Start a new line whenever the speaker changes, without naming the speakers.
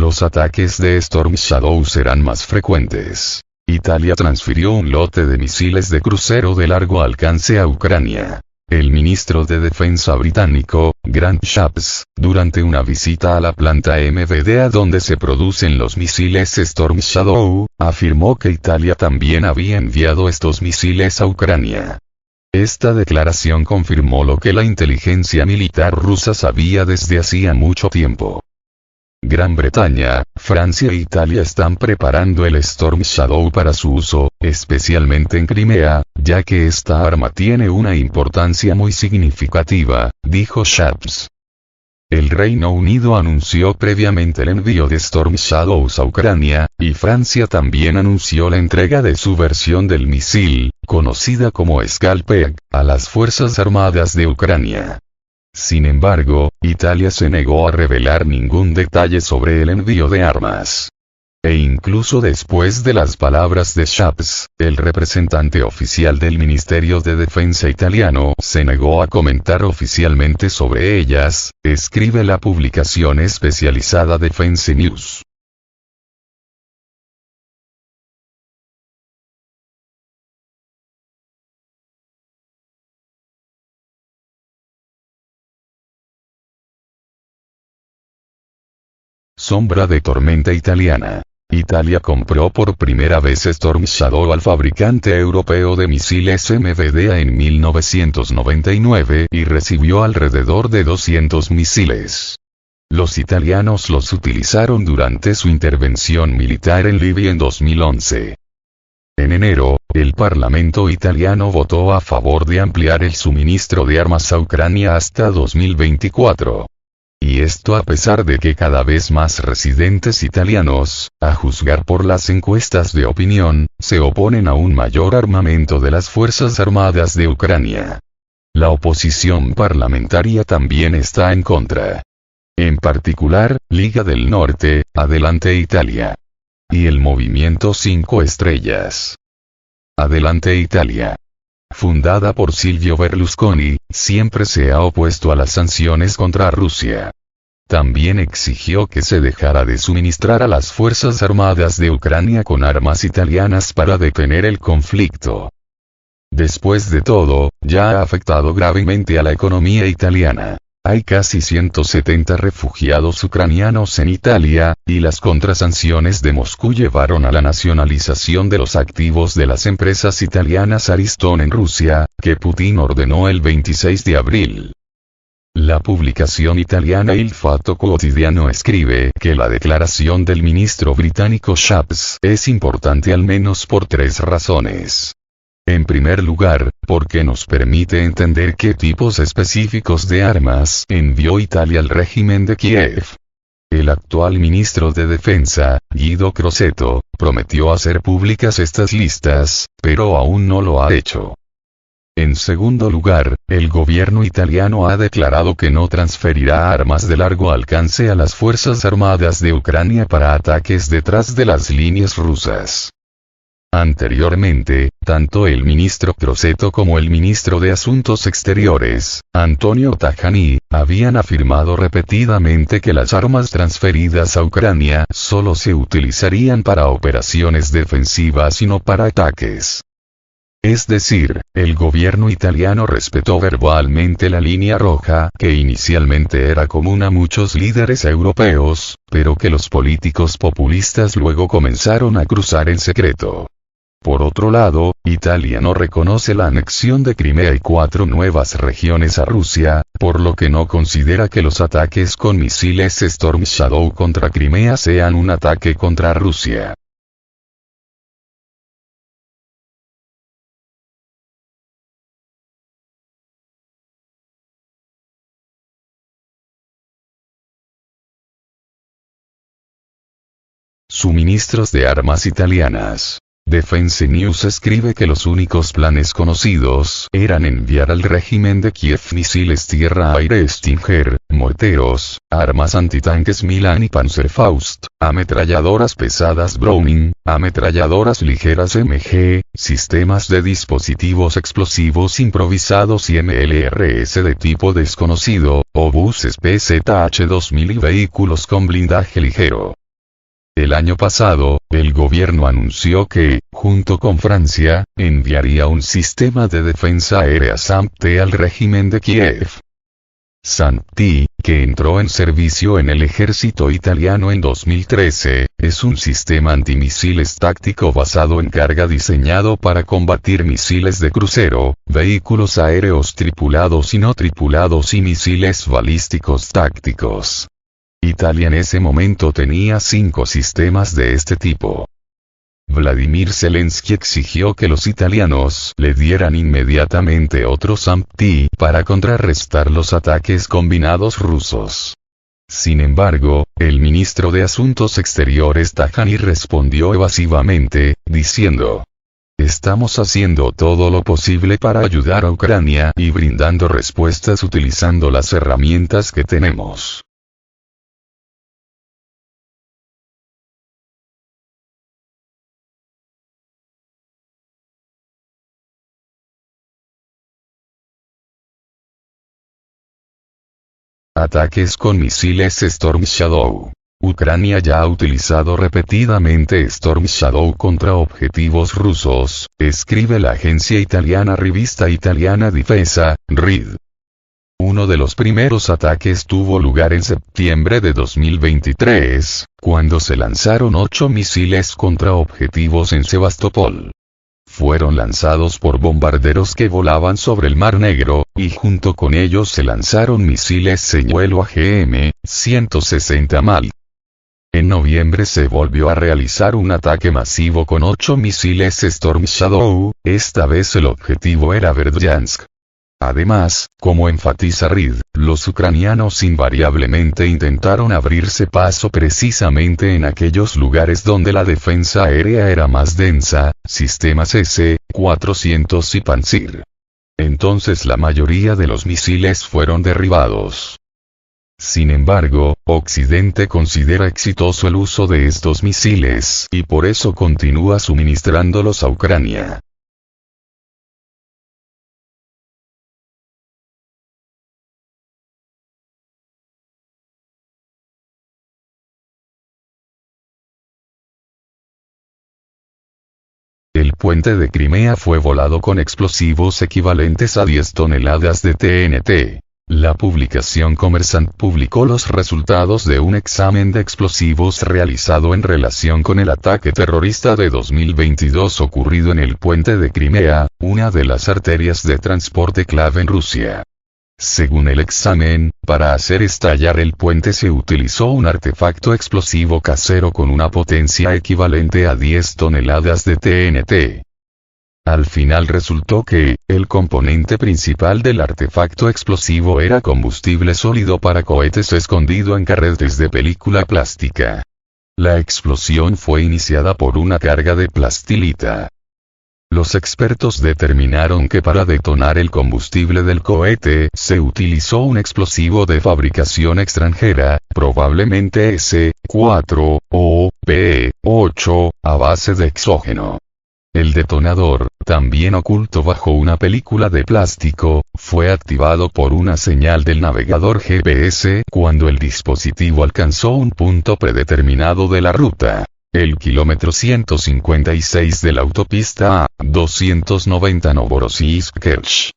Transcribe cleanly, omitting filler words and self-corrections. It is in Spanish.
los ataques de Storm Shadow serán más frecuentes. Italia transfirió un lote de misiles de crucero de largo alcance a Ucrania. El ministro de Defensa británico, Grant Shapps, durante una visita a la planta MBDA donde se producen los misiles Storm Shadow, afirmó que Italia también había enviado estos misiles a Ucrania. Esta declaración confirmó lo que la inteligencia militar rusa sabía desde hacía mucho tiempo. Gran Bretaña, Francia e Italia están preparando el Storm Shadow para su uso, especialmente en Crimea, ya que esta arma tiene una importancia muy significativa, dijo Shapps. El Reino Unido anunció previamente el envío de Storm Shadows a Ucrania, y Francia también anunció la entrega de su versión del misil, conocida como Scalpeg, a las Fuerzas Armadas de Ucrania. Sin embargo, Italia se negó a revelar ningún detalle sobre el envío de armas. E incluso después de las palabras de Shapps, el representante oficial del Ministerio de Defensa italiano se negó a comentar oficialmente sobre ellas, escribe la publicación especializada Defense News. Sombra de tormenta italiana. Italia compró por primera vez Storm Shadow al fabricante europeo de misiles MBDA en 1999 y recibió alrededor de 200 misiles. Los italianos los utilizaron durante su intervención militar en Libia en 2011. En enero, el Parlamento italiano votó a favor de ampliar el suministro de armas a Ucrania hasta 2024. Y esto a pesar de que cada vez más residentes italianos, a juzgar por las encuestas de opinión, se oponen a un mayor armamento de las Fuerzas Armadas de Ucrania. La oposición parlamentaria también está en contra. En particular, Liga del Norte, Adelante Italia. Y el Movimiento 5 Estrellas. Adelante Italia, fundada por Silvio Berlusconi, siempre se ha opuesto a las sanciones contra Rusia. También exigió que se dejara de suministrar a las Fuerzas Armadas de Ucrania con armas italianas para detener el conflicto. Después de todo, ya ha afectado gravemente a la economía italiana. Hay casi 170 refugiados ucranianos en Italia, y las contrasanciones de Moscú llevaron a la nacionalización de los activos de las empresas italianas Ariston en Rusia, que Putin ordenó el 26 de abril. La publicación italiana Il Fatto Quotidiano escribe que la declaración del ministro británico Shapps es importante al menos por 3 razones. En primer lugar, porque nos permite entender qué tipos específicos de armas envió Italia al régimen de Kiev. El actual ministro de Defensa, Guido Crosetto, prometió hacer públicas estas listas, pero aún no lo ha hecho. En segundo lugar, el gobierno italiano ha declarado que no transferirá armas de largo alcance a las Fuerzas Armadas de Ucrania para ataques detrás de las líneas rusas. Anteriormente, tanto el ministro Crosetto como el ministro de Asuntos Exteriores, Antonio Tajani, habían afirmado repetidamente que las armas transferidas a Ucrania solo se utilizarían para operaciones defensivas y no para ataques. Es decir, el gobierno italiano respetó verbalmente la línea roja que inicialmente era común a muchos líderes europeos, pero que los políticos populistas luego comenzaron a cruzar en secreto. Por otro lado, Italia no reconoce la anexión de Crimea y 4 nuevas regiones a Rusia, por lo que no considera que los ataques con misiles Storm Shadow contra Crimea sean un ataque contra Rusia. Suministros de armas italianas. Defense News escribe que los únicos planes conocidos eran enviar al régimen de Kiev misiles tierra-aire Stinger, morteros, armas antitanques Milan y Panzerfaust, ametralladoras pesadas Browning, ametralladoras ligeras MG, sistemas de dispositivos explosivos improvisados y MLRS de tipo desconocido, obuses PZH-2000 y vehículos con blindaje ligero.
El año pasado, el gobierno anunció que, junto con Francia, enviaría un sistema de defensa aérea SAMP-T al régimen de Kiev. SAMP-T, que entró en servicio en el ejército italiano en 2013, es un sistema antimisiles táctico basado en carga diseñado para combatir misiles de crucero, vehículos aéreos tripulados y no tripulados y misiles balísticos tácticos. Italia en ese momento tenía 5 sistemas de este tipo. Vladimir Zelensky exigió que los italianos le dieran inmediatamente otro SAMP-T para contrarrestar los ataques combinados rusos. Sin embargo, el ministro de Asuntos Exteriores Tajani respondió evasivamente, diciendo: "Estamos haciendo todo lo posible para ayudar a Ucrania y brindando respuestas utilizando las herramientas que tenemos". Ataques con misiles Storm Shadow. Ucrania ya ha utilizado repetidamente Storm Shadow contra objetivos rusos, escribe la agencia italiana revista italiana Difesa, RID. Uno de los primeros ataques tuvo lugar en septiembre de 2023, cuando se lanzaron 8 misiles contra objetivos en Sebastopol. Fueron lanzados por bombarderos que volaban sobre el Mar Negro, y junto con ellos se lanzaron misiles señuelo AGM-160 MAL. En noviembre se volvió a realizar un ataque masivo con 8 misiles Storm Shadow, esta vez el objetivo era Berdyansk. Además, como enfatiza RID, los ucranianos invariablemente intentaron abrirse paso precisamente en aquellos lugares donde la defensa aérea era más densa, sistemas S-400 y Pantsir. Entonces la mayoría de los misiles fueron derribados. Sin embargo, Occidente considera exitoso el uso de estos misiles y por eso continúa suministrándolos a Ucrania. El puente de Crimea fue volado con explosivos equivalentes a 10 toneladas de TNT. La publicación Kommersant publicó los resultados de un examen de explosivos realizado en relación con el ataque terrorista de 2022 ocurrido en el puente de Crimea, una de las arterias de transporte clave en Rusia. Según el examen, para hacer estallar el puente se utilizó un artefacto explosivo casero con una potencia equivalente a 10 toneladas de TNT. Al final resultó que, el componente principal del artefacto explosivo era combustible sólido para cohetes escondido en carretes de película plástica. La explosión fue iniciada por una carga de plastilita. Los expertos determinaron que para detonar el combustible del cohete se utilizó un explosivo de fabricación extranjera, probablemente S-4 o P-8, a base de exógeno. El detonador, también oculto bajo una película de plástico, fue activado por una señal del navegador GPS cuando el dispositivo alcanzó un punto predeterminado de la ruta. El kilómetro 156 de la autopista A-290 Novorossiysk-Kerch.